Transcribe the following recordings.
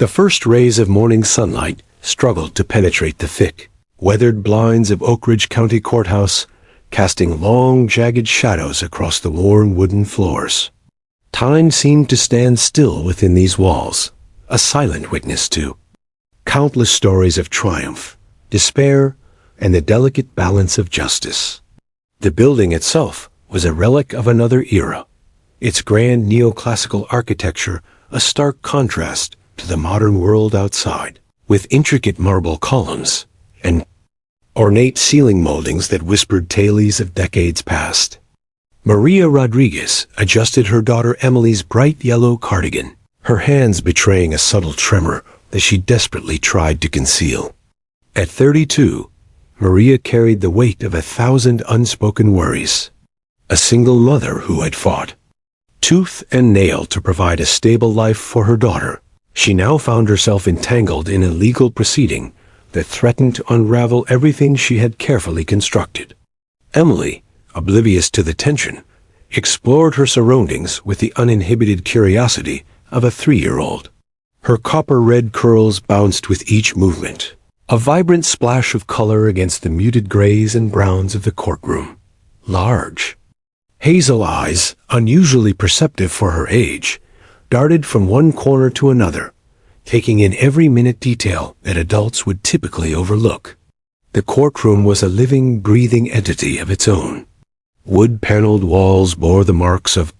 The first rays of morning sunlight struggled to penetrate the thick, weathered blinds of Oak Ridge County Courthouse, casting long, jagged shadows across the worn wooden floors. Time seemed to stand still within these walls, a silent witness to countless stories of triumph, despair, and the delicate balance of justice. The building itself was a relic of another era, its grand neoclassical architecture a stark contrast to the modern world outside, with intricate marble columns and ornate ceiling moldings that whispered tales of decades past. Maria Rodriguez adjusted her daughter Emily's bright yellow cardigan, her hands betraying a subtle tremor that she desperately tried to conceal. At 32, Maria carried the weight of 1,000 unspoken worries. A single mother who had fought tooth and nail to provide a stable life for her daughter, she now found herself entangled in a legal proceeding that threatened to unravel everything she had carefully constructed. Emily, oblivious to the tension, explored her surroundings with the uninhibited curiosity of a 3-year-old. Her copper-red curls bounced with each movement, a vibrant splash of color against the muted grays and browns of the courtroom. Large hazel eyes, unusually perceptive for her age, darted from one corner to another, taking in every minute detail that adults would typically overlook. The courtroom was a living, breathing entity of its own. Wood-paneled walls bore the marks of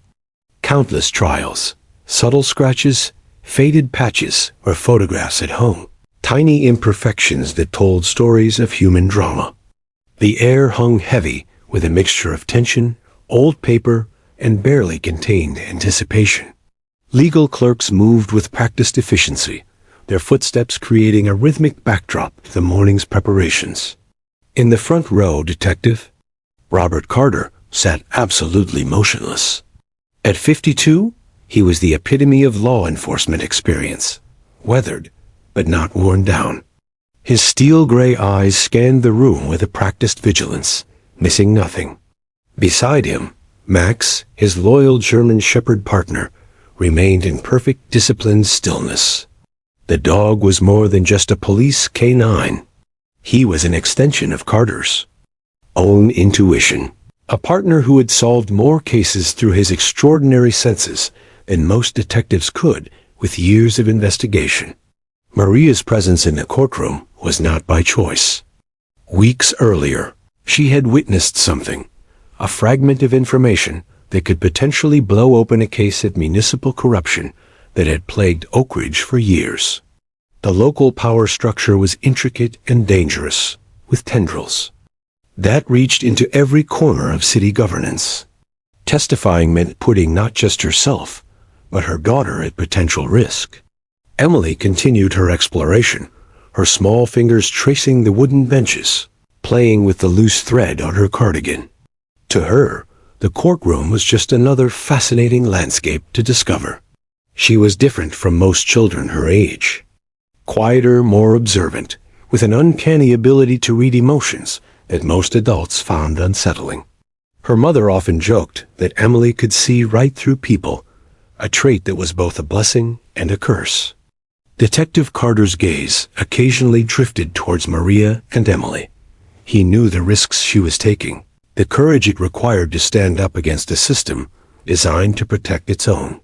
countless trials. Subtle scratches, faded patches, or photographs at home. Tiny imperfections that told stories of human drama. The air hung heavy with a mixture of tension, old paper, and barely contained anticipation. Legal clerks moved with practiced efficiency, their footsteps creating a rhythmic backdrop to the morning's preparations. In the front row, Detective Robert Carter sat absolutely motionless. At 52, he was the epitome of law enforcement experience, weathered but not worn down. His steel-gray eyes scanned the room with a practiced vigilance, missing nothing. Beside him, Max, his loyal German Shepherd partner, remained in perfect disciplined stillness. The dog was more than just a police canine. He was an extension of Carter's own intuition, a partner who had solved more cases through his extraordinary senses than most detectives could with years of investigation. Maria's presence in the courtroom was not by choice. Weeks earlier, she had witnessed something, a fragment of information that could potentially blow open a case of municipal corruption that had plagued Oak Ridge for years. The local power structure was intricate and dangerous, with tendrils that reached into every corner of city governance. Testifying meant putting not just herself, but her daughter at potential risk. Emily continued her exploration, her small fingers tracing the wooden benches, playing with the loose thread on her cardigan. To her, the courtroom was just another fascinating landscape to discover. She was different from most children her age. Quieter, more observant, with an uncanny ability to read emotions that most adults found unsettling. Her mother often joked that Emily could see right through people, a trait that was both a blessing and a curse. Detective Carter's gaze occasionally drifted towards Maria and Emily. He knew the risks she was taking, the courage it required to stand up against a system designed to protect its own.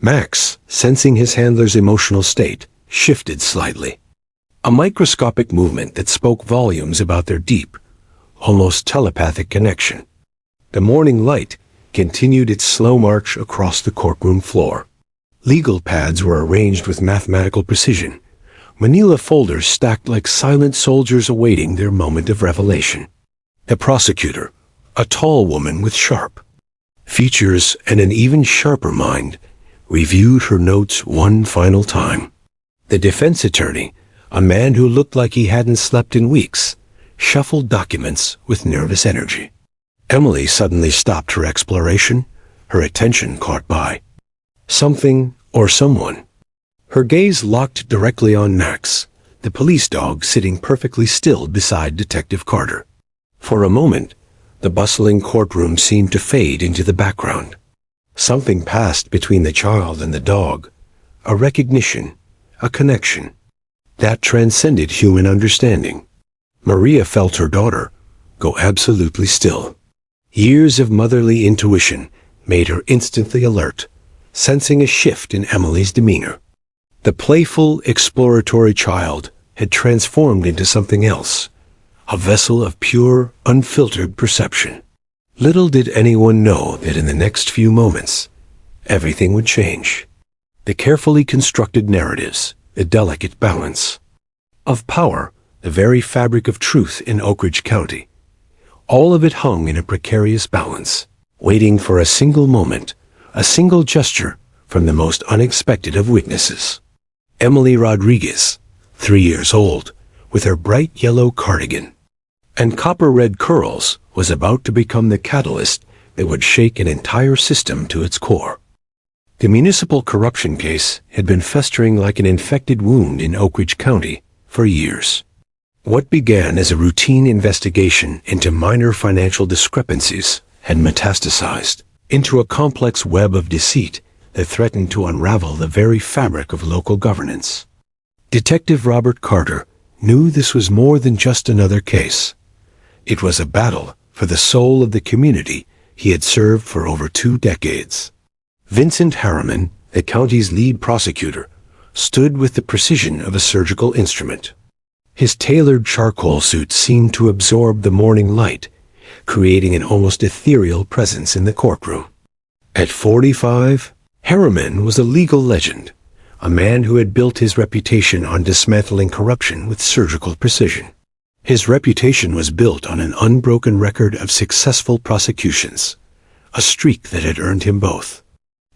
Max, sensing his handler's emotional state, shifted slightly. A microscopic movement that spoke volumes about their deep, almost telepathic connection. The morning light continued its slow march across the courtroom floor. Legal pads were arranged with mathematical precision, manila folders stacked like silent soldiers awaiting their moment of revelation. The prosecutor, a tall woman with sharp features and an even sharper mind, reviewed her notes one final time. The defense attorney, a man who looked like he hadn't slept in weeks, shuffled documents with nervous energy. Emily suddenly stopped her exploration, her attention caught by something or someone. Her gaze locked directly on Max, the police dog sitting perfectly still beside Detective Carter. For a moment, the bustling courtroom seemed to fade into the background. Something passed between the child and the dog, a recognition, a connection that transcended human understanding. Maria felt her daughter go absolutely still. Years of motherly intuition made her instantly alert, sensing a shift in Emily's demeanor. The playful, exploratory child had transformed into something else, a vessel of pure, unfiltered perception. Little did anyone know that in the next few moments, everything would change. The carefully constructed narratives, the delicate balance of power, the very fabric of truth in Oak Ridge County. All of it hung in a precarious balance, waiting for a single moment, a single gesture from the most unexpected of witnesses. Emily Rodriguez, 3 years old, with her bright yellow cardigan and copper-red curls, was about to become the catalyst that would shake an entire system to its core. The municipal corruption case had been festering like an infected wound in Oak Ridge County for years. What began as a routine investigation into minor financial discrepancies had metastasized into a complex web of deceit that threatened to unravel the very fabric of local governance. Detective Robert Carter knew this was more than just another case. It was a battle for the soul of the community he had served for over 2 decades. Vincent Harriman, the county's lead prosecutor, stood with the precision of a surgical instrument. His tailored charcoal suit seemed to absorb the morning light, creating an almost ethereal presence in the courtroom. At 45, Harriman was a legal legend, a man who had built his reputation on dismantling corruption with surgical precision. His reputation was built on an unbroken record of successful prosecutions, a streak that had earned him both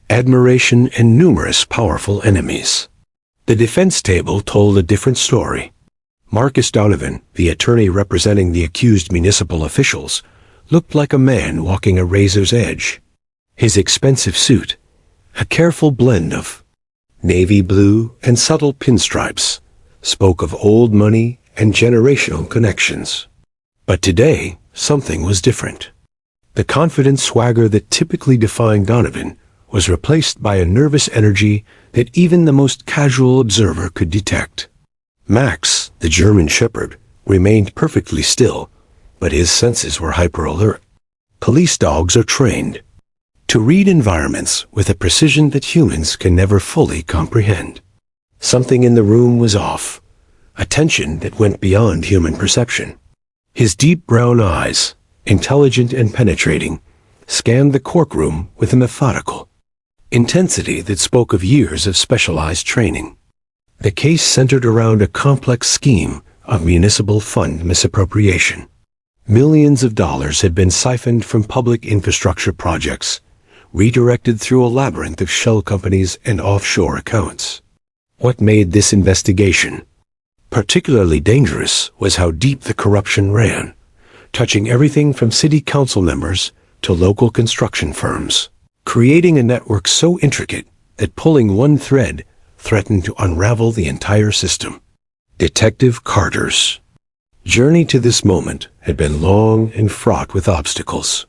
admiration and numerous powerful enemies. The defense table told a different story. Marcus Donovan, the attorney representing the accused municipal officials, looked like a man walking a razor's edge. His expensive suit, a careful blend of navy blue and subtle pinstripes, spoke of old money and generational connections. But today, something was different. The confident swagger that typically defined Donovan was replaced by a nervous energy that even the most casual observer could detect. Max, the German shepherd, remained perfectly still, but his senses were hyper-alert. Police dogs are trained to read environments with a precision that humans can never fully comprehend. Something in the room was off, a tension that went beyond human perception. His deep brown eyes, intelligent and penetrating, scanned the courtroom with a methodical intensity that spoke of years of specialized training. The case centered around a complex scheme of municipal fund misappropriation. Millions of dollars had been siphoned from public infrastructure projects, redirected through a labyrinth of shell companies and offshore accounts. What made this investigation particularly dangerous was how deep the corruption ran, touching everything from city council members to local construction firms, creating a network so intricate that pulling one thread threatened to unravel the entire system. Detective Carter's journey to this moment had been long and fraught with obstacles.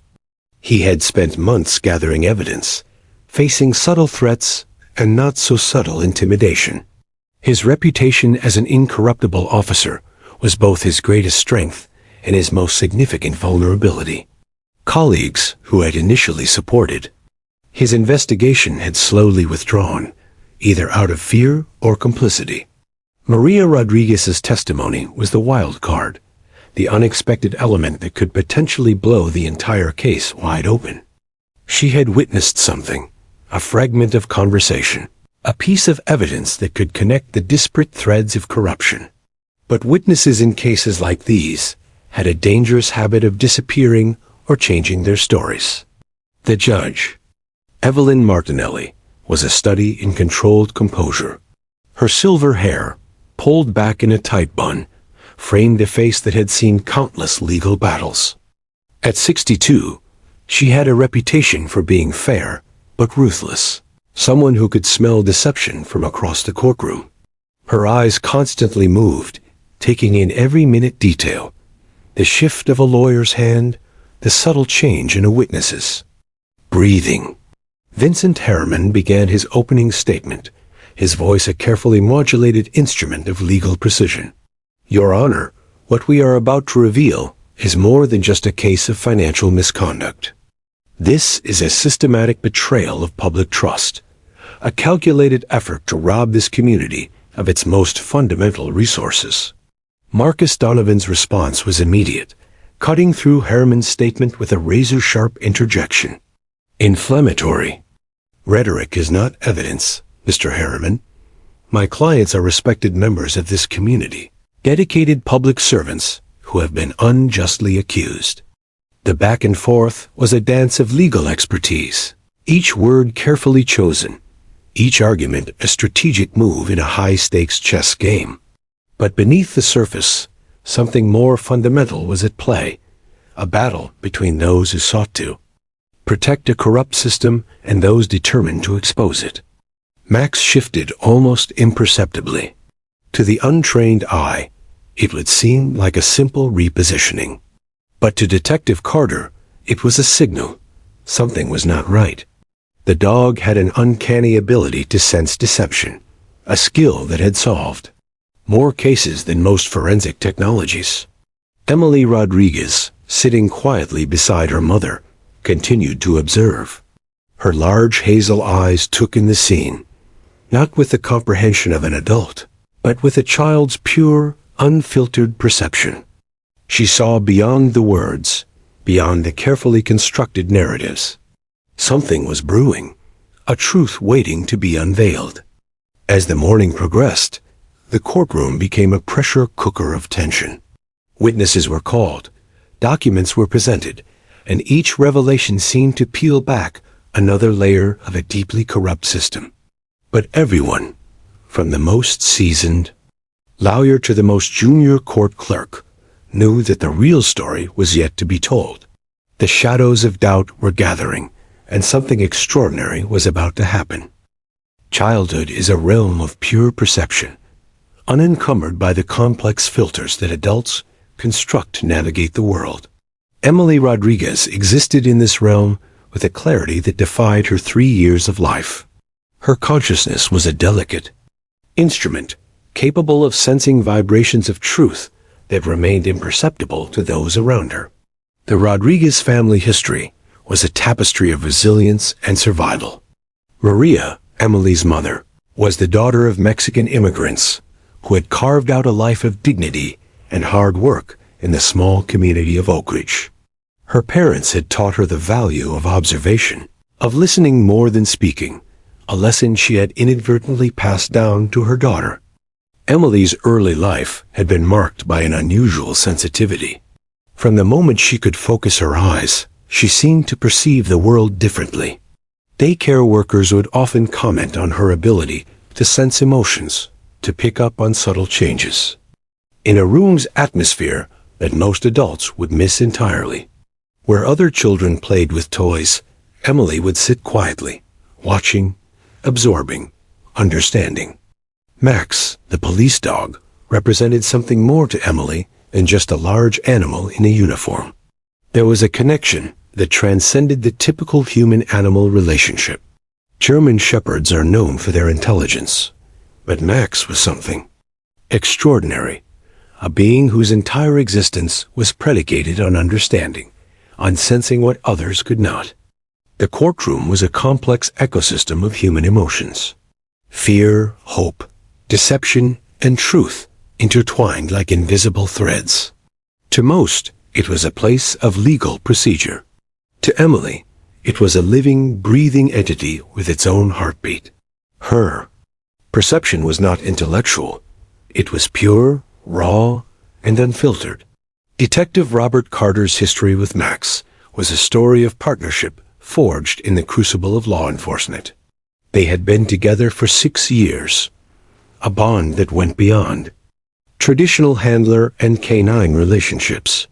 He had spent months gathering evidence, facing subtle threats and not so subtle intimidation. His reputation as an incorruptible officer was both his greatest strength and his most significant vulnerability. Colleagues who had initially supported his investigation had slowly withdrawn, either out of fear or complicity. Maria Rodriguez's testimony was the wild card, the unexpected element that could potentially blow the entire case wide open. She had witnessed something, a fragment of conversation, a piece of evidence that could connect the disparate threads of corruption. But witnesses in cases like these had a dangerous habit of disappearing or changing their stories. The judge, Evelyn Martinelli, was a study in controlled composure. Her silver hair, pulled back in a tight bun, framed a face that had seen countless legal battles. At 62, she had a reputation for being fair but ruthless, someone who could smell deception from across the courtroom. Her eyes constantly moved, taking in every minute detail, the shift of a lawyer's hand, the subtle change in a witness's breathing. Vincent Harriman began his opening statement, his voice a carefully modulated instrument of legal precision. Your Honor, what we are about to reveal is more than just a case of financial misconduct. This is a systematic betrayal of public trust, a calculated effort to rob this community of its most fundamental resources. Marcus Donovan's response was immediate, cutting through Harriman's statement with a razor-sharp interjection. Inflammatory. Rhetoric is not evidence, Mr. Harriman. My clients are respected members of this community, dedicated public servants who have been unjustly accused. The back and forth was a dance of legal expertise, each word carefully chosen, each argument a strategic move in a high-stakes chess game. But beneath the surface, something more fundamental was at play, a battle between those who sought to protect a corrupt system and those determined to expose it. Max shifted almost imperceptibly. To the untrained eye, it would seem like a simple repositioning. But to Detective Carter, it was a signal. Something was not right. The dog had an uncanny ability to sense deception, a skill that had solved more cases than most forensic technologies. Emily Rodriguez, sitting quietly beside her mother, continued to observe. Her large hazel eyes took in the scene, not with the comprehension of an adult, but with a child's pure, unfiltered perception. She saw beyond the words, beyond the carefully constructed narratives. Something was brewing, a truth waiting to be unveiled. As the morning progressed, the courtroom became a pressure cooker of tension. Witnesses were called, documents were presented, and each revelation seemed to peel back another layer of a deeply corrupt system. But everyone, from the most seasoned lawyer to the most junior court clerk, knew that the real story was yet to be told. The shadows of doubt were gathering, and something extraordinary was about to happen. Childhood is a realm of pure perception, unencumbered by the complex filters that adults construct to navigate the world. Emily Rodriguez existed in this realm with a clarity that defied her 3 years of life. Her consciousness was a delicate instrument, capable of sensing vibrations of truth that remained imperceptible to those around her. The Rodriguez family history was a tapestry of resilience and survival. Maria, Emily's mother, was the daughter of Mexican immigrants who had carved out a life of dignity and hard work in the small community of Oak Ridge. Her parents had taught her the value of observation, of listening more than speaking, a lesson she had inadvertently passed down to her daughter. Emily's early life had been marked by an unusual sensitivity. From the moment she could focus her eyes, she seemed to perceive the world differently. Daycare workers would often comment on her ability to sense emotions, to pick up on subtle changes in a room's atmosphere that most adults would miss entirely. Where other children played with toys, Emily would sit quietly, watching, absorbing, understanding. Max, the police dog, represented something more to Emily than just a large animal in a uniform. There was a connection that transcended the typical human-animal relationship. German shepherds are known for their intelligence, but Max was something extraordinary, a being whose entire existence was predicated on understanding, on sensing what others could not. The courtroom was a complex ecosystem of human emotions. Fear, hope, deception, and truth intertwined like invisible threads. To most, it was a place of legal procedure. To Emily, it was a living, breathing entity with its own heartbeat. Her perception was not intellectual. It was pure, raw, and unfiltered. Detective Robert Carter's history with Max was a story of partnership forged in the crucible of law enforcement. They had been together for 6 years, a bond that went beyond traditional handler and canine relationships.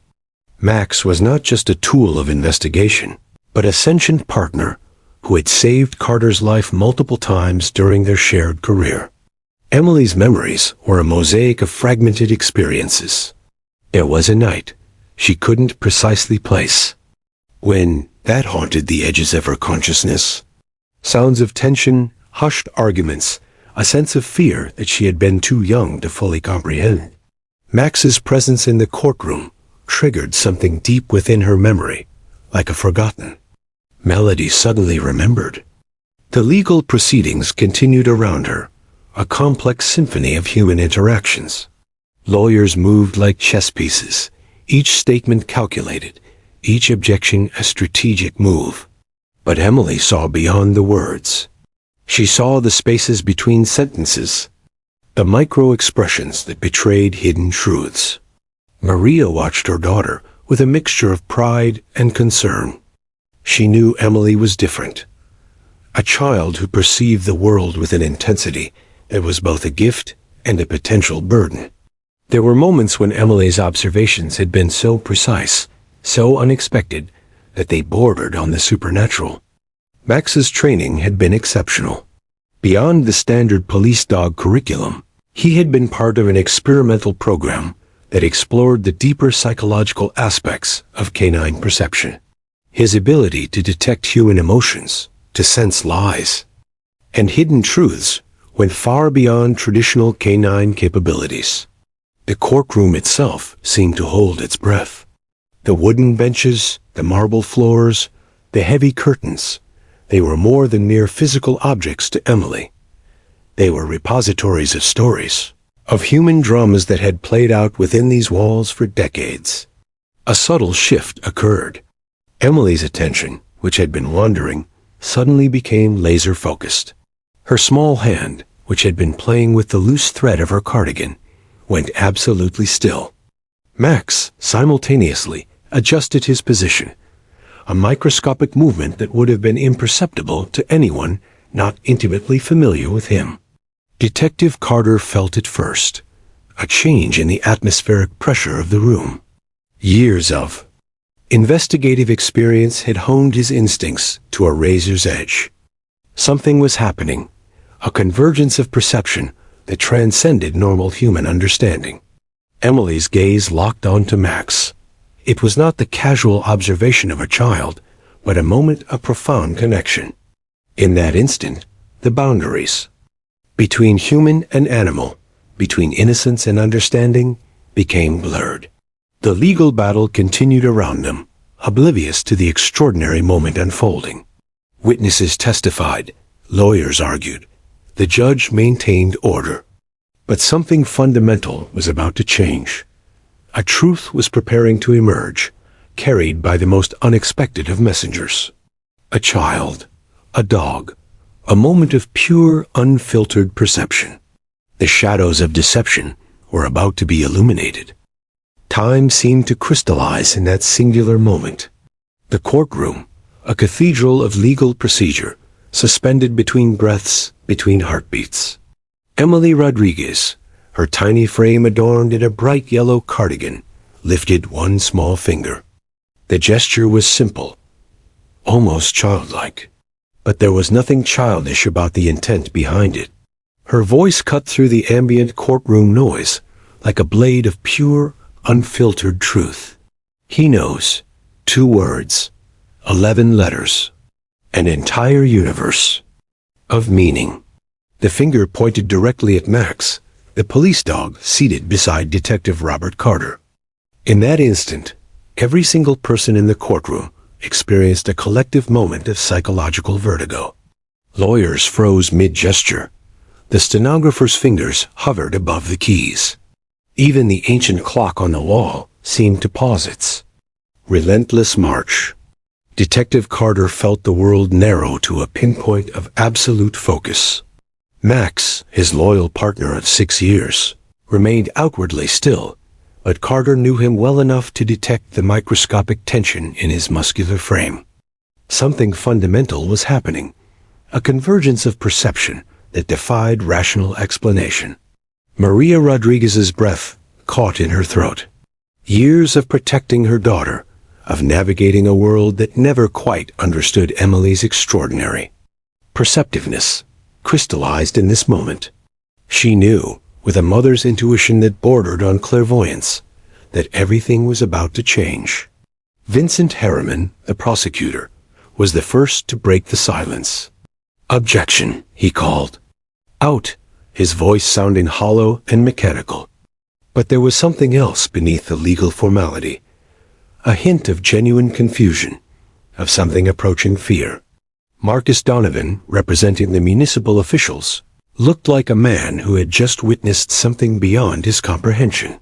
Max was not just a tool of investigation, but a sentient partner who had saved Carter's life multiple times during their shared career. Emily's memories were a mosaic of fragmented experiences. There was a night she couldn't precisely place, when that haunted the edges of her consciousness. Sounds of tension, hushed arguments, a sense of fear that she had been too young to fully comprehend. Max's presence in the courtroom triggered something deep within her memory, like a forgotten melody suddenly remembered. The legal proceedings continued around her, a complex symphony of human interactions. Lawyers moved like chess pieces, each statement calculated, each objection a strategic move. But Emily saw beyond the words. She saw the spaces between sentences, the micro-expressions that betrayed hidden truths. Maria watched her daughter with a mixture of pride and concern. She knew Emily was different, a child who perceived the world with an intensity that was both a gift and a potential burden. There were moments when Emily's observations had been so precise, so unexpected, that they bordered on the supernatural. Max's training had been exceptional. Beyond the standard police dog curriculum, he had been part of an experimental program that explored the deeper psychological aspects of canine perception. His ability to detect human emotions, to sense lies, and hidden truths went far beyond traditional canine capabilities. The courtroom itself seemed to hold its breath. The wooden benches, the marble floors, the heavy curtains, they were more than mere physical objects to Emily. They were repositories of stories, of human dramas that had played out within these walls for decades. A subtle shift occurred. Emily's attention, which had been wandering, suddenly became laser-focused. Her small hand, which had been playing with the loose thread of her cardigan, went absolutely still. Max simultaneously adjusted his position, a microscopic movement that would have been imperceptible to anyone not intimately familiar with him. Detective Carter felt it first, a change in the atmospheric pressure of the room. Years of investigative experience had honed his instincts to a razor's edge. Something was happening, a convergence of perception that transcended normal human understanding. Emily's gaze locked onto Max. It was not the casual observation of a child, but a moment of profound connection. In that instant, the boundaries between human and animal, between innocence and understanding, became blurred. The legal battle continued around them, oblivious to the extraordinary moment unfolding. Witnesses testified, lawyers argued, the judge maintained order. But something fundamental was about to change. A truth was preparing to emerge, carried by the most unexpected of messengers. A child, a dog, a moment of pure, unfiltered perception. The shadows of deception were about to be illuminated. Time seemed to crystallize in that singular moment. The courtroom, a cathedral of legal procedure, suspended between breaths, between heartbeats. Emily Rodriguez, her tiny frame adorned in a bright yellow cardigan, lifted one small finger. The gesture was simple, almost childlike, but there was nothing childish about the intent behind it. Her voice cut through the ambient courtroom noise like a blade of pure, unfiltered truth. He knows. 2 words, 11 letters, an entire universe of meaning. The finger pointed directly at Max, the police dog seated beside Detective Robert Carter. In that instant, every single person in the courtroom experienced a collective moment of psychological vertigo. Lawyers froze mid-gesture. The stenographer's fingers hovered above the keys. Even the ancient clock on the wall seemed to pause its relentless march. Detective Carter felt the world narrow to a pinpoint of absolute focus. Max, his loyal partner of 6 years, remained outwardly still, but Carter knew him well enough to detect the microscopic tension in his muscular frame. Something fundamental was happening, a convergence of perception that defied rational explanation. Maria Rodriguez's breath caught in her throat. Years of protecting her daughter, of navigating a world that never quite understood Emily's extraordinary perceptiveness, crystallized in this moment. She knew, with a mother's intuition that bordered on clairvoyance, that everything was about to change. Vincent Harriman, the prosecutor, was the first to break the silence. "Objection," he called. Out his voice sounding hollow and mechanical. But there was something else beneath the legal formality, a hint of genuine confusion, of something approaching fear. Marcus Donovan, representing the municipal officials, looked like a man who had just witnessed something beyond his comprehension.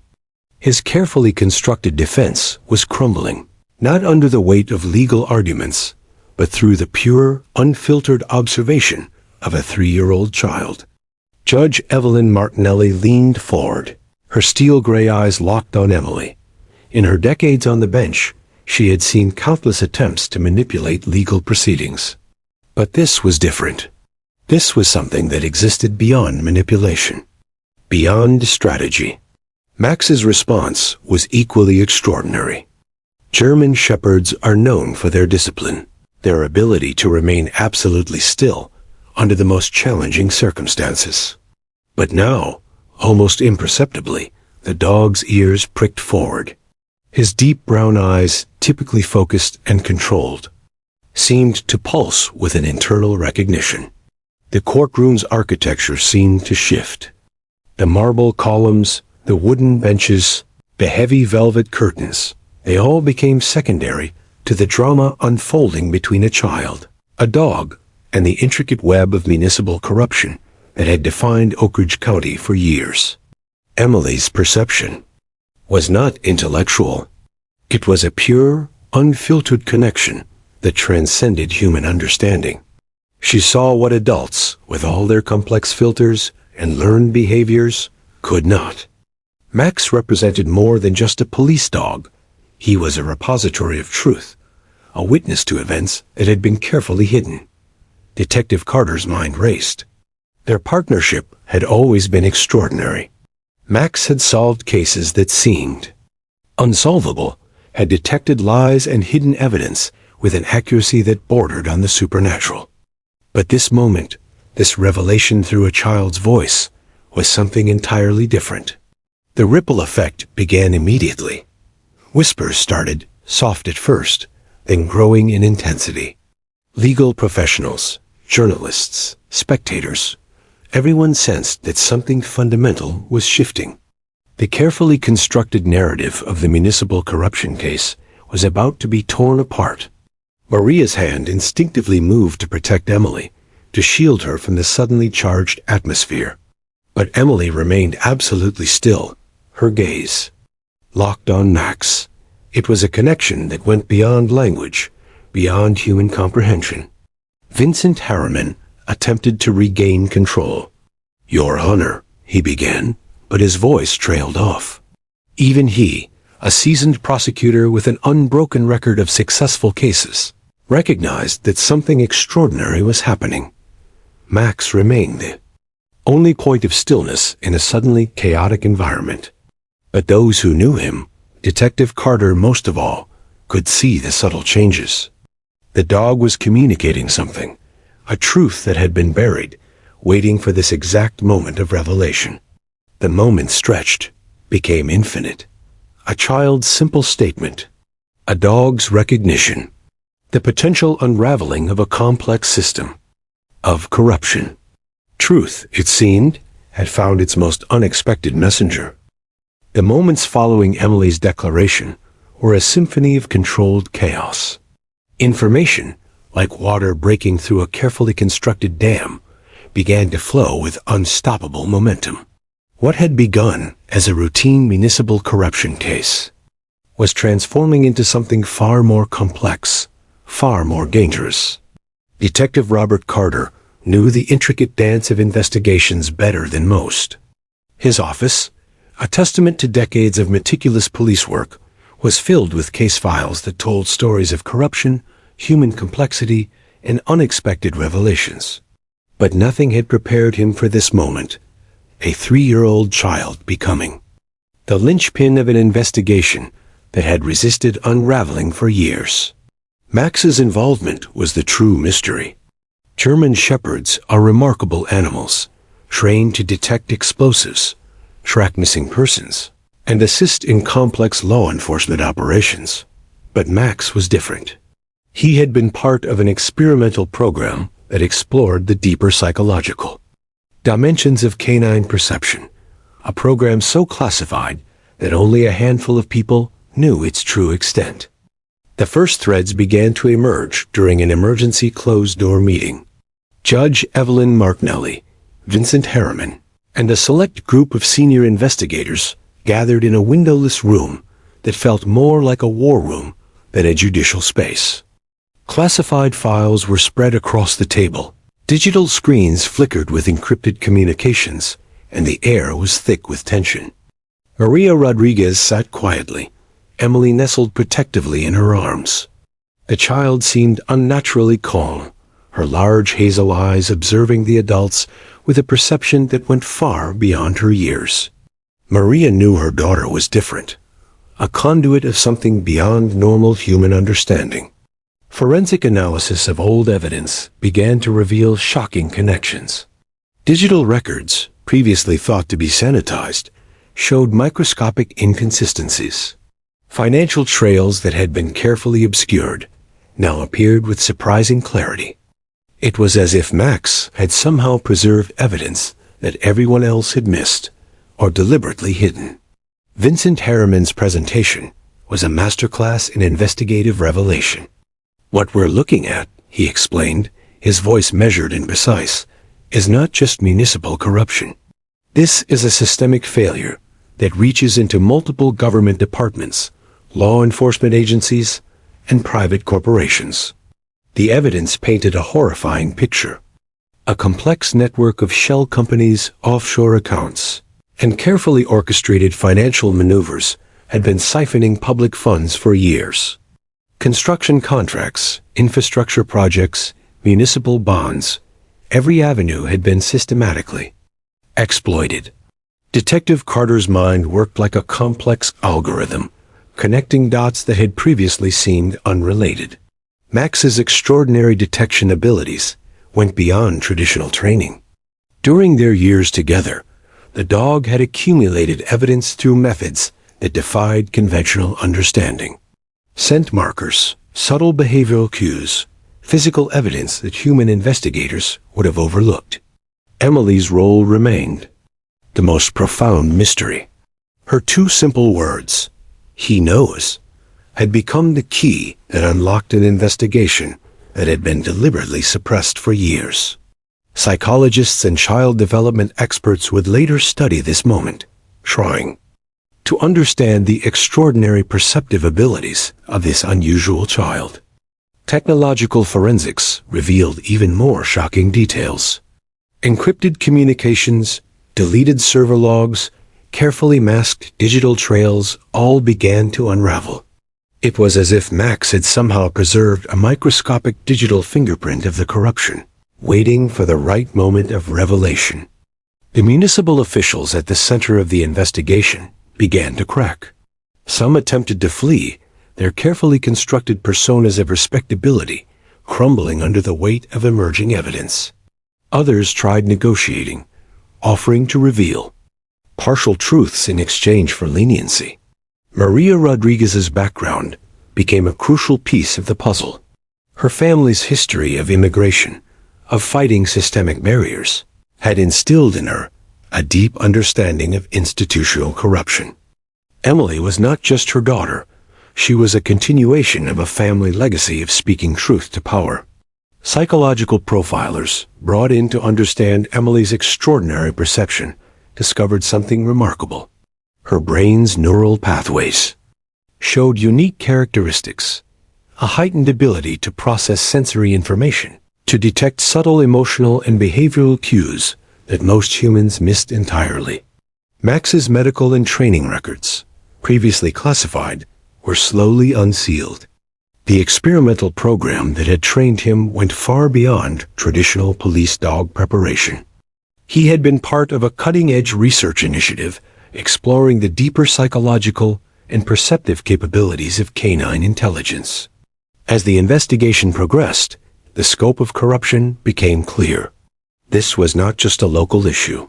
His carefully constructed defense was crumbling, not under the weight of legal arguments, but through the pure, unfiltered observation of a 3-year-old child. Judge Evelyn Martinelli leaned forward, her steel-gray eyes locked on Emily. In her decades on the bench, she had seen countless attempts to manipulate legal proceedings. But this was different. This was something that existed beyond manipulation, beyond strategy. Max's response was equally extraordinary. German shepherds are known for their discipline, their ability to remain absolutely still under the most challenging circumstances. But now, almost imperceptibly, the dog's ears pricked forward. His deep brown eyes, typically focused and controlled, seemed to pulse with an internal recognition. The courtroom's architecture seemed to shift. The marble columns, the wooden benches, the heavy velvet curtains, they all became secondary to the drama unfolding between a child, a dog, and the intricate web of municipal corruption that had defined Oak Ridge County for years. Emily's perception was not intellectual. It was a pure, unfiltered connection that transcended human understanding. She saw what adults, with all their complex filters and learned behaviors, could not. Max represented more than just a police dog. He was a repository of truth, a witness to events that had been carefully hidden. Detective Carter's mind raced. Their partnership had always been extraordinary. Max had solved cases that seemed unsolvable, had detected lies and hidden evidence with an accuracy that bordered on the supernatural. But this moment, this revelation through a child's voice, was something entirely different. The ripple effect began immediately. Whispers started, soft at first, then growing in intensity. Legal professionals, journalists, spectators, everyone sensed that something fundamental was shifting. The carefully constructed narrative of the municipal corruption case was about to be torn apart. Maria's hand instinctively moved to protect Emily, to shield her from the suddenly charged atmosphere. But Emily remained absolutely still, her gaze locked on Max. It was a connection that went beyond language, beyond human comprehension. Vincent Harriman attempted to regain control. "Your Honor," he began, but his voice trailed off. Even he, a seasoned prosecutor with an unbroken record of successful cases, recognized that something extraordinary was happening. Max remained the only point of stillness in a suddenly chaotic environment. But those who knew him, Detective Carter most of all, could see the subtle changes. The dog was communicating something, a truth that had been buried, waiting for this exact moment of revelation. The moment stretched, became infinite. A child's simple statement, a dog's recognition, the potential unraveling of a complex system, of corruption. Truth, it seemed, had found its most unexpected messenger. The moments following Emily's declaration were a symphony of controlled chaos. Information, like water breaking through a carefully constructed dam, began to flow with unstoppable momentum. What had begun as a routine municipal corruption case was transforming into something far more complex, far more dangerous. Detective Robert Carter knew the intricate dance of investigations better than most. His office, a testament to decades of meticulous police work, was filled with case files that told stories of corruption, human complexity, and unexpected revelations. But nothing had prepared him for this moment, a 3-year-old child becoming the linchpin of an investigation that had resisted unraveling for years. Max's involvement was the true mystery. German shepherds are remarkable animals, trained to detect explosives, track missing persons, and assist in complex law enforcement operations. But Max was different. He had been part of an experimental program that explored the deeper psychological Dimensions of Canine Perception, a program so classified that only a handful of people knew its true extent. The first threads began to emerge during an emergency closed-door meeting. Judge Evelyn Marknelly, Vincent Harriman, and a select group of senior investigators gathered in a windowless room that felt more like a war room than a judicial space. Classified files were spread across the table. Digital screens flickered with encrypted communications, and the air was thick with tension. Maria Rodriguez sat quietly, Emily nestled protectively in her arms. The child seemed unnaturally calm, her large hazel eyes observing the adults with a perception that went far beyond her years. Maria knew her daughter was different, a conduit of something beyond normal human understanding. Forensic analysis of old evidence began to reveal shocking connections. Digital records, previously thought to be sanitized, showed microscopic inconsistencies. Financial trails that had been carefully obscured now appeared with surprising clarity. It was as if Max had somehow preserved evidence that everyone else had missed or deliberately hidden. Vincent Harriman's presentation was a masterclass in investigative revelation. "What we're looking at," he explained, his voice measured and precise, "is not just municipal corruption. This is a systemic failure that reaches into multiple government departments, law enforcement agencies, and private corporations." The evidence painted a horrifying picture. A complex network of shell companies, offshore accounts, and carefully orchestrated financial maneuvers had been siphoning public funds for years. Construction contracts, infrastructure projects, municipal bonds, every avenue had been systematically exploited. Detective Carter's mind worked like a complex algorithm, connecting dots that had previously seemed unrelated. Max's extraordinary detection abilities went beyond traditional training. During their years together, the dog had accumulated evidence through methods that defied conventional understanding. Scent markers, subtle behavioral cues, physical evidence that human investigators would have overlooked. Emily's role remained the most profound mystery. Her two simple words, "He knows," had become the key that unlocked an investigation that had been deliberately suppressed for years. Psychologists and child development experts would later study this moment, trying to understand the extraordinary perceptive abilities of this unusual child. Technological forensics revealed even more shocking details. Encrypted communications, deleted server logs, carefully masked digital trails all began to unravel. It was as if Max had somehow preserved a microscopic digital fingerprint of the corruption, waiting for the right moment of revelation. The municipal officials at the center of the investigation began to crack. Some attempted to flee, their carefully constructed personas of respectability crumbling under the weight of emerging evidence. Others tried negotiating, offering to reveal partial truths in exchange for leniency. Maria Rodriguez's background became a crucial piece of the puzzle. Her family's history of immigration, of fighting systemic barriers, had instilled in her a deep understanding of institutional corruption. Emily was not just her daughter, she was a continuation of a family legacy of speaking truth to power. Psychological profilers, brought in to understand Emily's extraordinary perception, discovered something remarkable. Her brain's neural pathways showed unique characteristics, a heightened ability to process sensory information, to detect subtle emotional and behavioral cues that most humans missed entirely. Max's medical and training records, previously classified, were slowly unsealed. The experimental program that had trained him went far beyond traditional police dog preparation. He had been part of a cutting-edge research initiative exploring the deeper psychological and perceptive capabilities of canine intelligence. As the investigation progressed, the scope of corruption became clear. This was not just a local issue.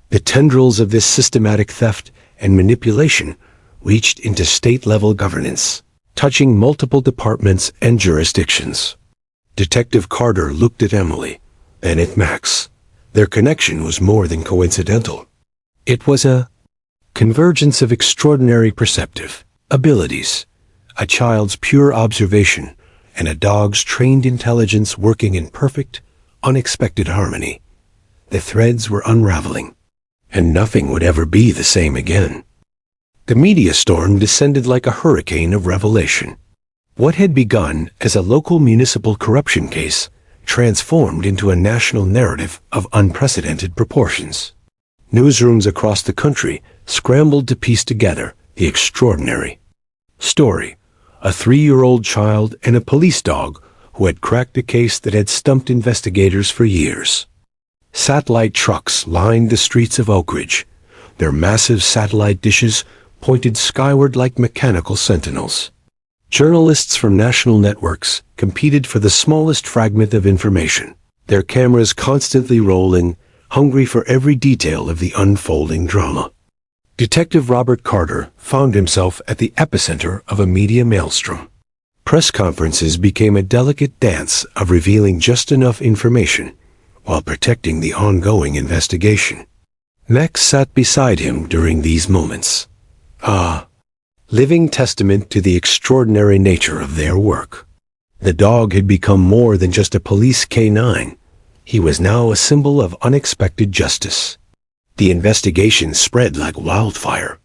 The tendrils of this systematic theft and manipulation reached into state-level governance, touching multiple departments and jurisdictions. Detective Carter looked at Emily, then at Max, Their connection was more than coincidental. It was a convergence of extraordinary perceptive abilities, a child's pure observation, and a dog's trained intelligence working in perfect, unexpected harmony. The threads were unraveling, and nothing would ever be the same again. The media storm descended like a hurricane of revelation. What had begun as a local municipal corruption case transformed into a national narrative of unprecedented proportions. Newsrooms across the country scrambled to piece together the extraordinary story. A 3-year-old child and a police dog who had cracked a case that had stumped investigators for years. Satellite trucks lined the streets of Oak Ridge, their massive satellite dishes pointed skyward like mechanical sentinels. Journalists from national networks competed for the smallest fragment of information, their cameras constantly rolling, hungry for every detail of the unfolding drama. Detective Robert Carter found himself at the epicenter of a media maelstrom. Press conferences became a delicate dance of revealing just enough information while protecting the ongoing investigation. Max sat beside him during these moments. Living testament to the extraordinary nature of their work. The dog had become more than just a police canine. He was now a symbol of unexpected justice. The investigation spread like wildfire.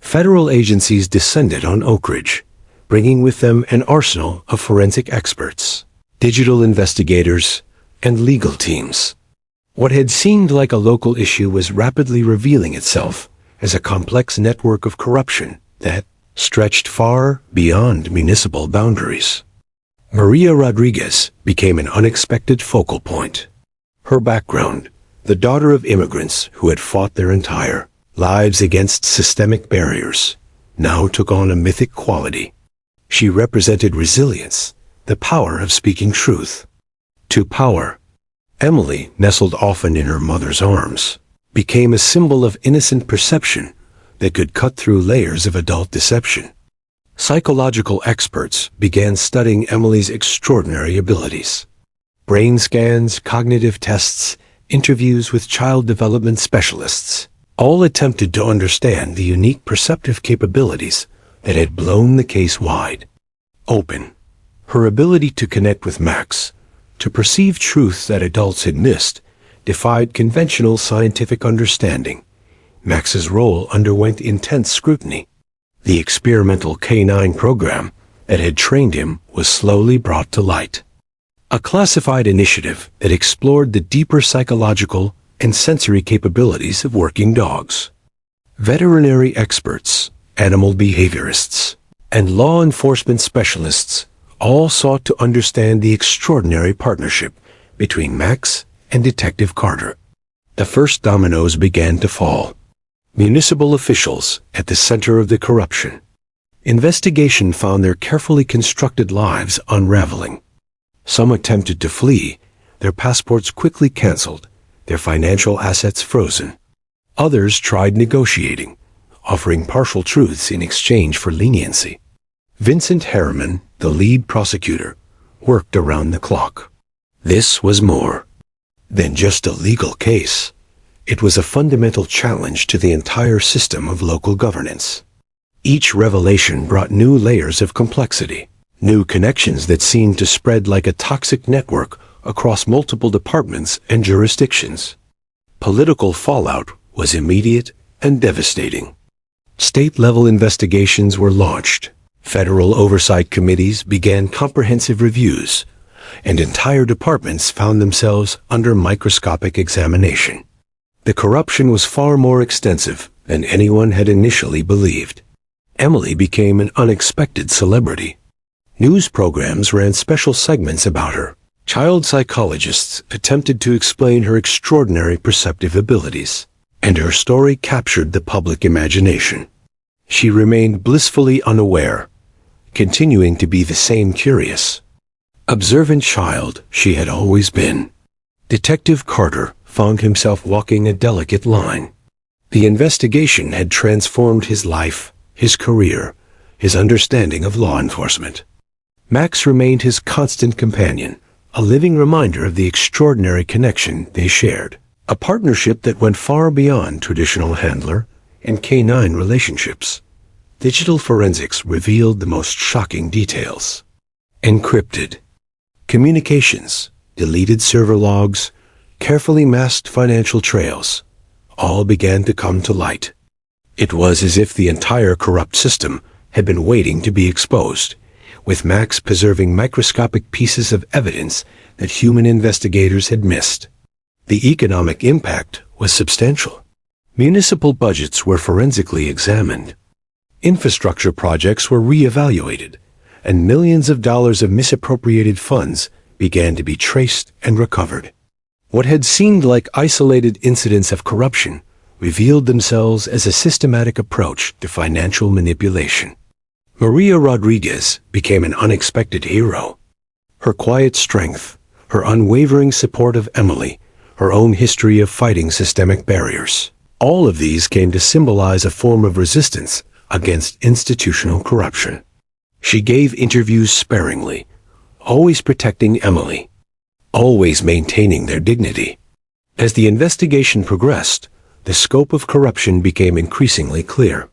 Federal agencies descended on Oak Ridge, bringing with them an arsenal of forensic experts, digital investigators, and legal teams. What had seemed like a local issue was rapidly revealing itself as a complex network of corruption that stretched far beyond municipal boundaries. Maria Rodriguez became an unexpected focal point. Her background, the daughter of immigrants who had fought their entire lives against systemic barriers, now took on a mythic quality. She represented resilience, the power of speaking truth. To power, Emily, nestled often in her mother's arms, became a symbol of innocent perception that could cut through layers of adult deception. Psychological experts began studying Emily's extraordinary abilities. Brain scans, cognitive tests, interviews with child development specialists, all attempted to understand the unique perceptive capabilities that had blown the case wide open. Her ability to connect with Max, to perceive truth that adults had missed, defied conventional scientific understanding. Max's role underwent intense scrutiny. The experimental canine program that had trained him was slowly brought to light. A classified initiative that explored the deeper psychological and sensory capabilities of working dogs. Veterinary experts, animal behaviorists, and law enforcement specialists all sought to understand the extraordinary partnership between Max and Detective Carter. The first dominoes began to fall. Municipal officials at the center of the corruption. Investigation found their carefully constructed lives unraveling. Some attempted to flee, their passports quickly canceled, their financial assets frozen. Others tried negotiating, offering partial truths in exchange for leniency. Vincent Harriman, the lead prosecutor, worked around the clock. This was more than just a legal case. It was a fundamental challenge to the entire system of local governance. Each revelation brought new layers of complexity, new connections that seemed to spread like a toxic network across multiple departments and jurisdictions. Political fallout was immediate and devastating. State-level investigations were launched. Federal oversight committees began comprehensive reviews, and entire departments found themselves under microscopic examination. The corruption was far more extensive than anyone had initially believed. Emily became an unexpected celebrity. News programs ran special segments about her. Child psychologists attempted to explain her extraordinary perceptive abilities, and her story captured the public imagination. She remained blissfully unaware, continuing to be the same curious, observant child she had always been. Detective Carter found himself walking a delicate line. The investigation had transformed his life, his career, his understanding of law enforcement. Max remained his constant companion, a living reminder of the extraordinary connection they shared. a partnership that went far beyond traditional handler and canine relationships. Digital forensics revealed the most shocking details. Encrypted communications, deleted server logs, carefully masked financial trails, all began to come to light. It was as if the entire corrupt system had been waiting to be exposed, with Max preserving microscopic pieces of evidence that human investigators had missed. The economic impact was substantial. Municipal budgets were forensically examined. Infrastructure projects were re-evaluated, and millions of dollars of misappropriated funds began to be traced and recovered. What had seemed like isolated incidents of corruption revealed themselves as a systematic approach to financial manipulation. Maria Rodriguez became an unexpected hero. Her quiet strength, her unwavering support of Emily, her own history of fighting systemic barriers, all of these came to symbolize a form of resistance against institutional corruption. She gave interviews sparingly, always protecting Emily, always maintaining their dignity. As the investigation progressed, the scope of corruption became increasingly clear.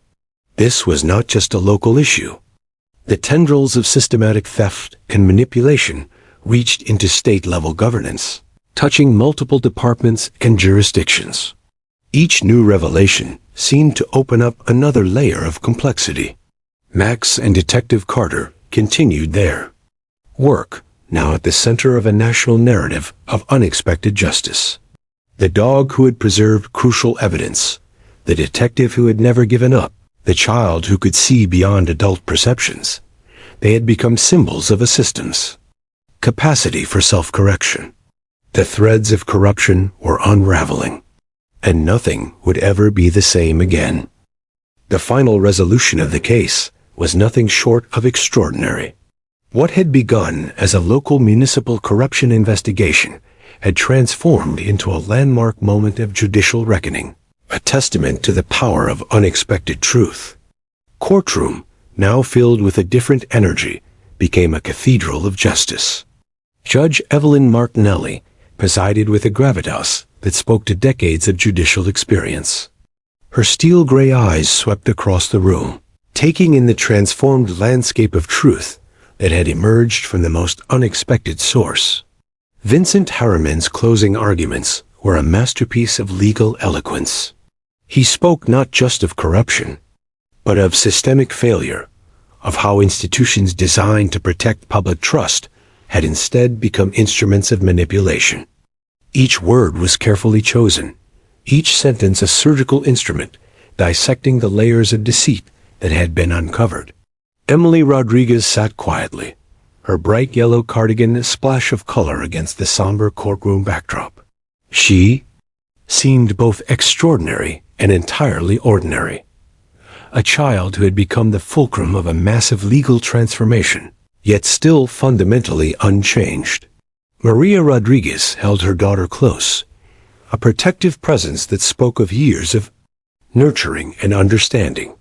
This was not just a local issue. The tendrils of systematic theft and manipulation reached into state-level governance, touching multiple departments and jurisdictions. Each new revelation seemed to open up another layer of complexity. Max and Detective Carter continued their work, now at the center of a national narrative of unexpected justice. The dog who had preserved crucial evidence, the detective who had never given up, the child who could see beyond adult perceptions. They had become symbols of a system's capacity for self-correction. The threads of corruption were unraveling, and nothing would ever be the same again. The final resolution of the case was nothing short of extraordinary. What had begun as a local municipal corruption investigation had transformed into a landmark moment of judicial reckoning, a testament to the power of unexpected truth. Courtroom, now filled with a different energy, became a cathedral of justice. Judge Evelyn Martinelli presided with a gravitas that spoke to decades of judicial experience. Her steel-gray eyes swept across the room, taking in the transformed landscape of truth that had emerged from the most unexpected source. Vincent Harriman's closing arguments were a masterpiece of legal eloquence. He spoke not just of corruption, but of systemic failure, of how institutions designed to protect public trust had instead become instruments of manipulation. Each word was carefully chosen, each sentence a surgical instrument, dissecting the layers of deceit that had been uncovered. Emily Rodriguez sat quietly, her bright yellow cardigan a splash of color against the somber courtroom backdrop. She seemed both extraordinary and entirely ordinary. A child who had become the fulcrum of a massive legal transformation, yet still fundamentally unchanged. Maria Rodriguez held her daughter close, a protective presence that spoke of years of nurturing and understanding.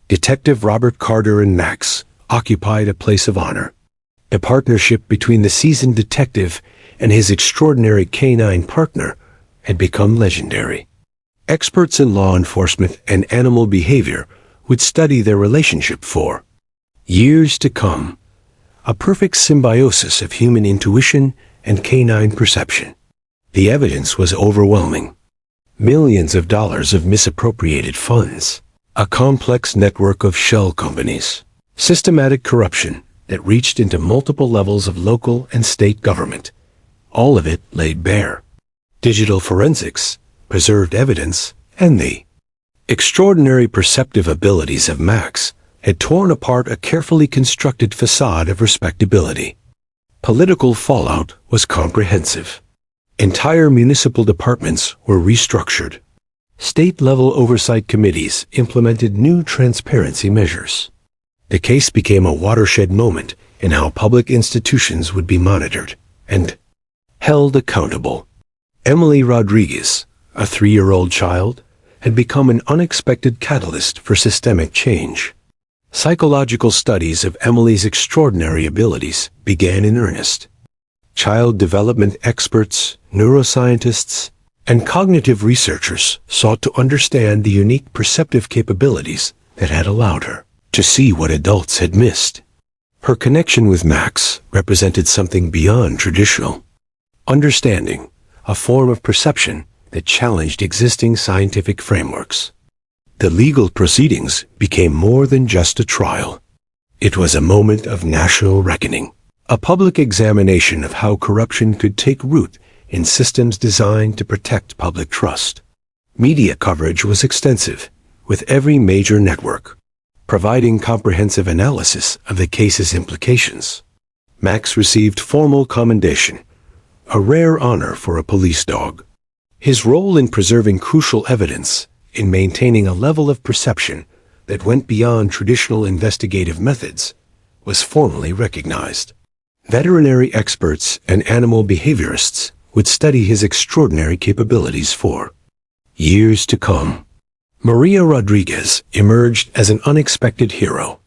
Detective Robert Carter and Max occupied a place of honor. A partnership between the seasoned detective and his extraordinary canine partner had become legendary. Experts in law enforcement and animal behavior would study their relationship for years to come, a perfect symbiosis of human intuition and canine perception. The evidence was overwhelming. Millions of dollars of misappropriated funds, a complex network of shell companies, systematic corruption that reached into multiple levels of local and state government. All of it laid bare. Digital forensics, preserved evidence, and the extraordinary perceptive abilities of Max had torn apart a carefully constructed facade of respectability. Political fallout was comprehensive. Entire municipal departments were restructured. State-level oversight committees implemented new transparency measures. The case became a watershed moment in how public institutions would be monitored and held accountable. Emily Rodriguez, a 3-year-old child, had become an unexpected catalyst for systemic change. Psychological studies of Emily's extraordinary abilities began in earnest. Child development experts, neuroscientists, and cognitive researchers sought to understand the unique perceptive capabilities that had allowed her to see what adults had missed. Her connection with Max represented something beyond traditional understanding, a form of perception that challenged existing scientific frameworks. The legal proceedings became more than just a trial. It was a moment of national reckoning, a public examination of how corruption could take root in systems designed to protect public trust. Media coverage was extensive, with every major network providing comprehensive analysis of the case's implications. Max received formal commendation, a rare honor for a police dog. His role in preserving crucial evidence, in maintaining a level of perception that went beyond traditional investigative methods, was formally recognized. Veterinary experts and animal behaviorists would study his extraordinary capabilities for years to come. Maria Rodriguez emerged as an unexpected hero.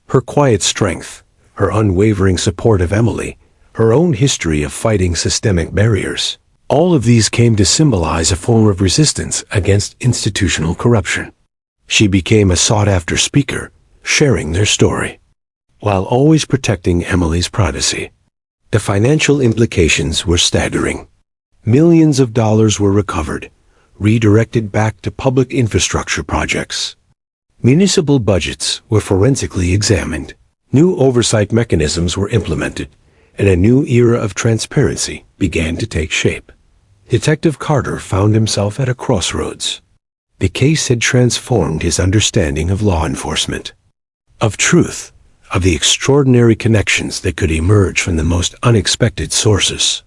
Her quiet strength, her unwavering support of Emily, her own history of fighting systemic barriers, all of these came to symbolize a form of resistance against institutional corruption. She became a sought-after speaker, sharing their story, while always protecting Emily's privacy. The financial implications were staggering. Millions of dollars were recovered, redirected back to public infrastructure projects. Municipal budgets were forensically examined. New oversight mechanisms were implemented, and a new era of transparency began to take shape. Detective Carter found himself at a crossroads. The case had transformed his understanding of law enforcement, of truth, of the extraordinary connections that could emerge from the most unexpected sources.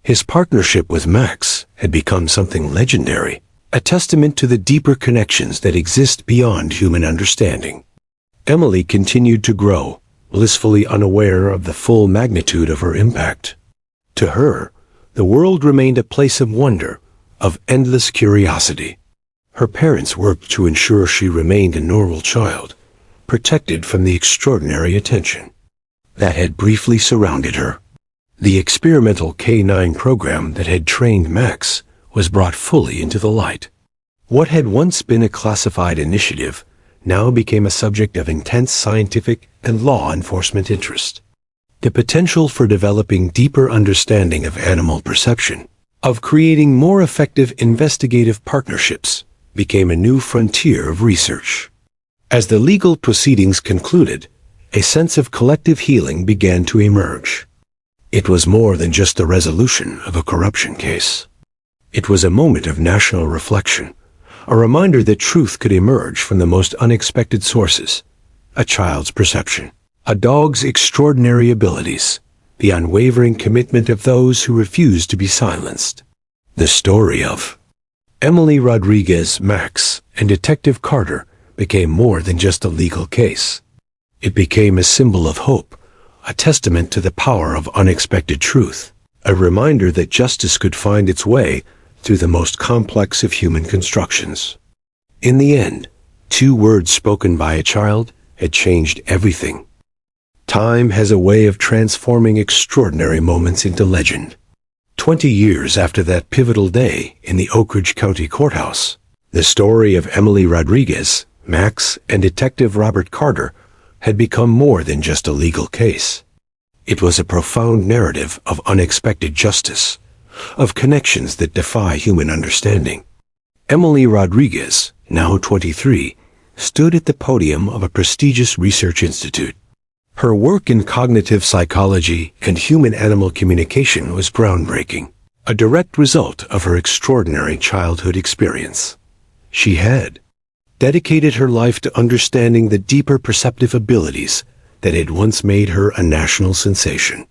His partnership with Max had become something legendary, a testament to the deeper connections that exist beyond human understanding. Emily continued to grow, blissfully unaware of the full magnitude of her impact. To her, the world remained a place of wonder, of endless curiosity. Her parents worked to ensure she remained a normal child, protected from the extraordinary attention that had briefly surrounded her. The experimental K-9 program that had trained Max was brought fully into the light. What had once been a classified initiative now became a subject of intense scientific and law enforcement interest. The potential for developing deeper understanding of animal perception, of creating more effective investigative partnerships, became a new frontier of research. As the legal proceedings concluded, a sense of collective healing began to emerge. It was more than just the resolution of a corruption case. It was a moment of national reflection, a reminder that truth could emerge from the most unexpected sources: a child's perception, a dog's extraordinary abilities, the unwavering commitment of those who refused to be silenced. The story of Emily Rodriguez, Max, and Detective Carter became more than just a legal case. It became a symbol of hope, a testament to the power of unexpected truth, a reminder that justice could find its way through the most complex of human constructions. In the end, 2 words spoken by a child had changed everything. Time has a way of transforming extraordinary moments into legend. 20 years after that pivotal day in the Oak Ridge County Courthouse, the story of Emily Rodriguez, Max, and Detective Robert Carter had become more than just a legal case. It was a profound narrative of unexpected justice, of connections that defy human understanding. Emily Rodriguez, now 23, stood at the podium of a prestigious research institute. Her work in cognitive psychology and human-animal communication was groundbreaking, a direct result of her extraordinary childhood experience. She had dedicated her life to understanding the deeper perceptive abilities that had once made her a national sensation.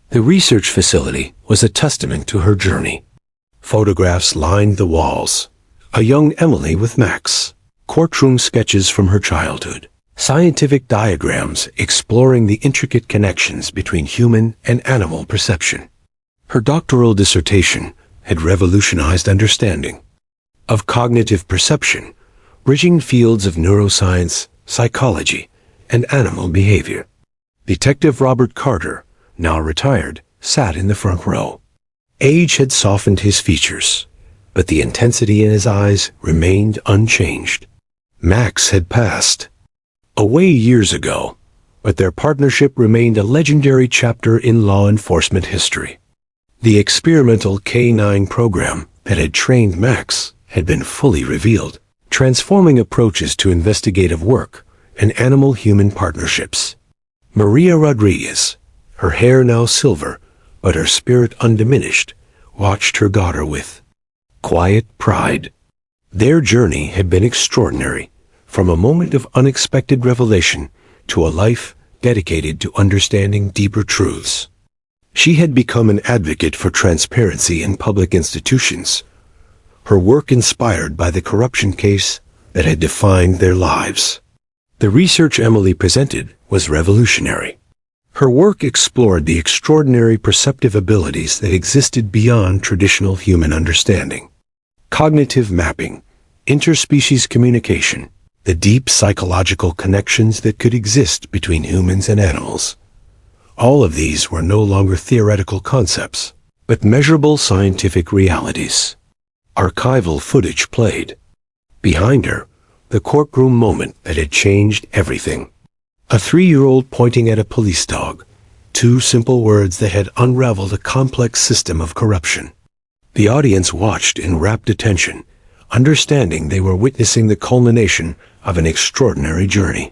The research facility was a testament to her journey. Photographs lined the walls: a young Emily with Max, courtroom sketches from her childhood, scientific diagrams exploring the intricate connections between human and animal perception. Her doctoral dissertation had revolutionized understanding of cognitive perception, bridging fields of neuroscience, psychology, and animal behavior. Detective Robert Carter, now retired, sat in the front row. Age had softened his features, but the intensity in his eyes remained unchanged. Max had passed away years ago, but their partnership remained a legendary chapter in law enforcement history. The experimental K-9 program that had trained Max had been fully revealed, transforming approaches to investigative work and animal-human partnerships. Maria Rodriguez, her hair now silver, but her spirit undiminished, watched her daughter with quiet pride. Their journey had been extraordinary, from a moment of unexpected revelation to a life dedicated to understanding deeper truths. She had become an advocate for transparency in public institutions, her work inspired by the corruption case that had defined their lives. The research Emily presented was revolutionary. Her work explored the extraordinary perceptive abilities that existed beyond traditional human understanding. Cognitive mapping, interspecies communication, the deep psychological connections that could exist between humans and animals. All of these were no longer theoretical concepts, but measurable scientific realities. Archival footage played. Behind her, the courtroom moment that had changed everything. A 3-year-old pointing at a police dog, 2 simple words that had unraveled a complex system of corruption. The audience watched in rapt attention, understanding they were witnessing the culmination of an extraordinary journey.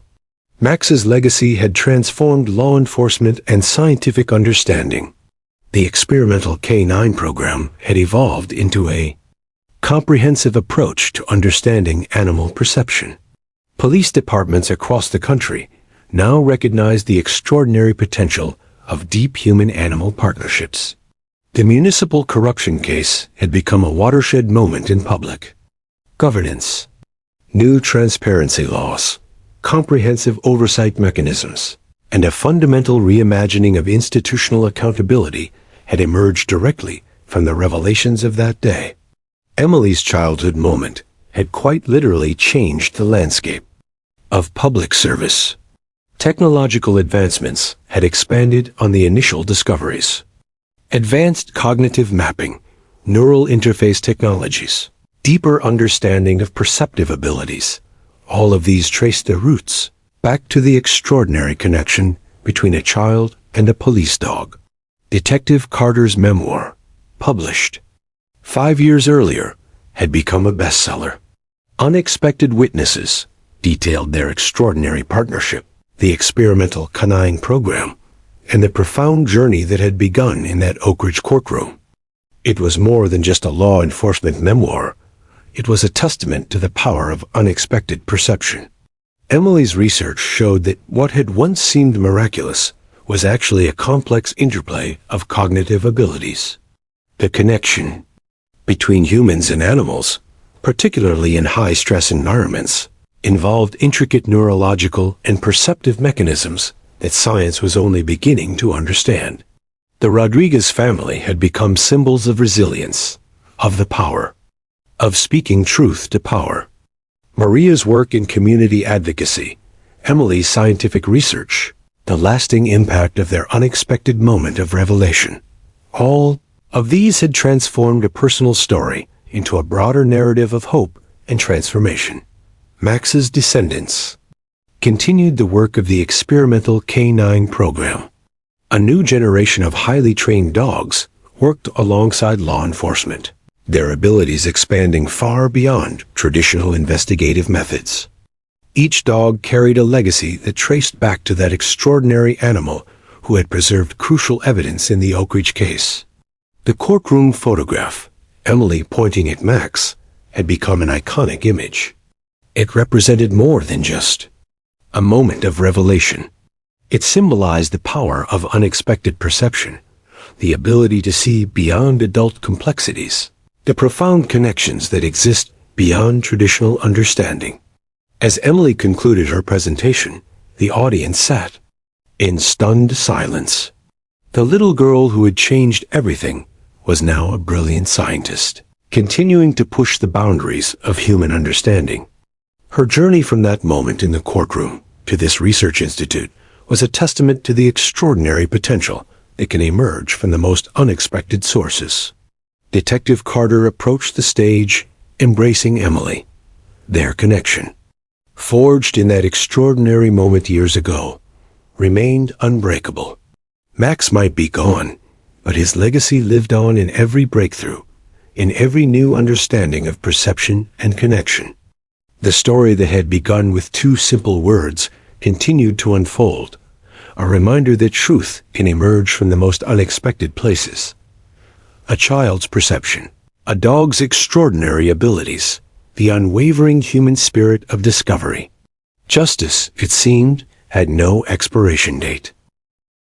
Max's legacy had transformed law enforcement and scientific understanding. The experimental K-9 program had evolved into a comprehensive approach to understanding animal perception. Police departments across the country now recognized the extraordinary potential of deep human-animal partnerships. The municipal corruption case had become a watershed moment in public governance. New transparency laws, comprehensive oversight mechanisms, and a fundamental reimagining of institutional accountability had emerged directly from the revelations of that day. Emily's childhood moment had quite literally changed the landscape of public service. Technological advancements had expanded on the initial discoveries. Advanced cognitive mapping, neural interface technologies, deeper understanding of perceptive abilities, all of these traced their roots back to the extraordinary connection between a child and a police dog. Detective Carter's memoir, published 5 years earlier, had become a bestseller. Unexpected Witnesses detailed their extraordinary partnership, the experimental K-9 program, and the profound journey that had begun in that Oak Ridge courtroom. It was more than just a law enforcement memoir. It was a testament to the power of unexpected perception. Emily's research showed that what had once seemed miraculous was actually a complex interplay of cognitive abilities. The connection between humans and animals, particularly in high-stress environments, involved intricate neurological and perceptive mechanisms that science was only beginning to understand. The Rodriguez family had become symbols of resilience, of the power of speaking truth to power. Maria's work in community advocacy, Emily's scientific research, the lasting impact of their unexpected moment of revelation. All of these had transformed a personal story into a broader narrative of hope and transformation. Max's descendants continued the work of the experimental K-9 program. A new generation of highly trained dogs worked alongside law enforcement, their abilities expanding far beyond traditional investigative methods. Each dog carried a legacy that traced back to that extraordinary animal who had preserved crucial evidence in the Oak Ridge case. The courtroom photograph, Emily pointing at Max, had become an iconic image. It represented more than just a moment of revelation. It symbolized the power of unexpected perception, the ability to see beyond adult complexities, the profound connections that exist beyond traditional understanding. As Emily concluded her presentation, the audience sat in stunned silence. The little girl who had changed everything was now a brilliant scientist, continuing to push the boundaries of human understanding. Her journey from that moment in the courtroom to this research institute was a testament to the extraordinary potential that can emerge from the most unexpected sources. Detective Carter approached the stage, embracing Emily. Their connection, forged in that extraordinary moment years ago, remained unbreakable. Max might be gone, but his legacy lived on in every breakthrough, in every new understanding of perception and connection. The story that had begun with two simple words continued to unfold, a reminder that truth can emerge from the most unexpected places. A child's perception, a dog's extraordinary abilities, the unwavering human spirit of discovery. Justice, it seemed, had no expiration date.